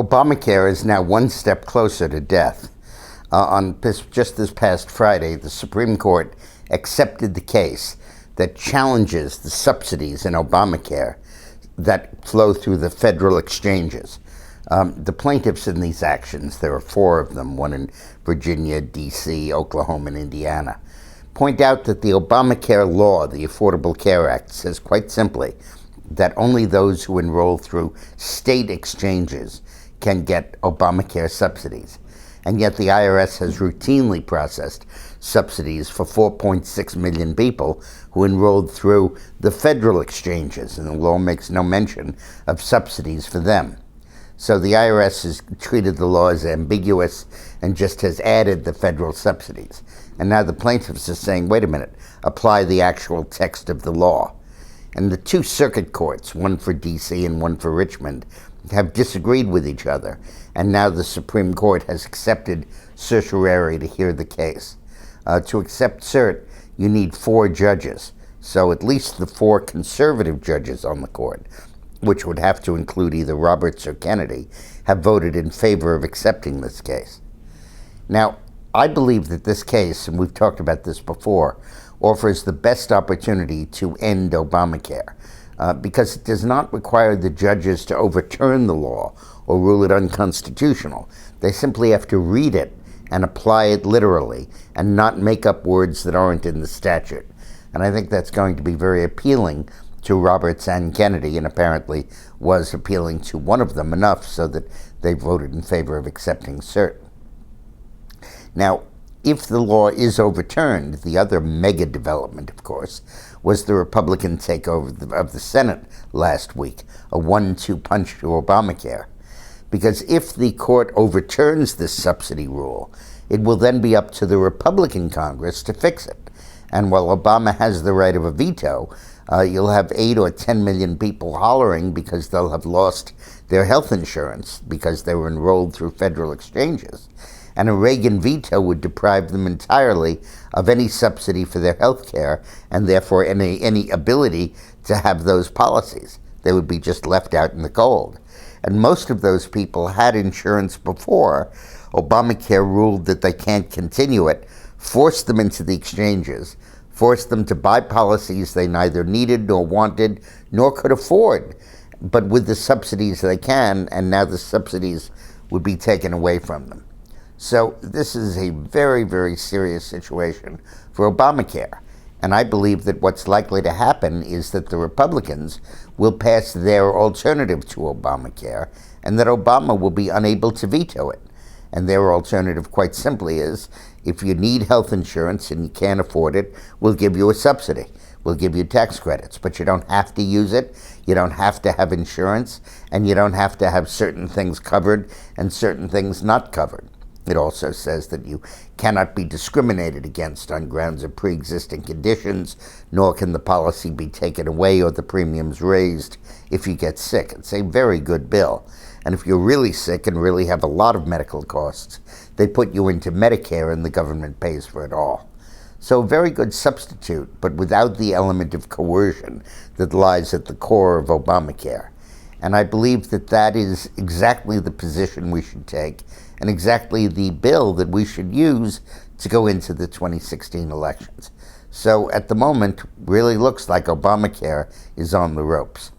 Obamacare is now one step closer to death. Just this past Friday, the Supreme Court accepted the case that challenges the subsidies in Obamacare that flow through the federal exchanges. The plaintiffs in these actions, there are four of them, one in Virginia, D.C., Oklahoma, and Indiana, point out that the Obamacare law, the Affordable Care Act, says quite simply that only those who enroll through state exchanges can get Obamacare subsidies. And yet the IRS has routinely processed subsidies for 4.6 million people who enrolled through the federal exchanges, and the law makes no mention of subsidies for them. So the IRS has treated the law as ambiguous and just has added the federal subsidies. And now the plaintiffs are saying, wait a minute, apply the actual text of the law. And the two circuit courts, one for D.C. and one for Richmond, have disagreed with each other. And now the Supreme Court has accepted certiorari to hear the case. To accept cert, you need 4 judges. So at least the 4 conservative judges on the court, which would have to include either Roberts or Kennedy, have voted in favor of accepting this case. Now, I believe that this case, and we've talked about this before, offers the best opportunity to end Obamacare because it does not require the judges to overturn the law or rule it unconstitutional. They simply have to read it and apply it literally and not make up words that aren't in the statute. And I think that's going to be very appealing to Roberts and Kennedy, and apparently was appealing to one of them enough so that they voted in favor of accepting cert. Now, if the law is overturned, the other mega development, of course, was the Republican takeover of the Senate last week, a 1-2 punch to Obamacare. Because if the court overturns this subsidy rule, it will then be up to the Republican Congress to fix it. And while Obama has the right of a veto, you'll have 8 or 10 million people hollering because they'll have lost their health insurance because they were enrolled through federal exchanges. And a Reagan veto would deprive them entirely of any subsidy for their health care and therefore any ability to have those policies. They would be just left out in the cold. And most of those people had insurance before. Obamacare ruled that they can't continue it, forced them into the exchanges, forced them to buy policies they neither needed nor wanted nor could afford. But with the subsidies they can, and now the subsidies would be taken away from them. So this is a very, very serious situation for Obamacare. And I believe that what's likely to happen is that the Republicans will pass their alternative to Obamacare, and that Obama will be unable to veto it. And their alternative, quite simply, is if you need health insurance and you can't afford it, we'll give you a subsidy. We'll give you tax credits, but you don't have to use it, you don't have to have insurance, and you don't have to have certain things covered and certain things not covered. It also says that you cannot be discriminated against on grounds of pre-existing conditions, nor can the policy be taken away or the premiums raised if you get sick. It's a very good bill. And if you're really sick and really have a lot of medical costs, they put you into Medicare and the government pays for it all. So a very good substitute, but without the element of coercion that lies at the core of Obamacare. And I believe that that is exactly the position we should take and exactly the bill that we should use to go into the 2016 elections. So at the moment, really looks like Obamacare is on the ropes.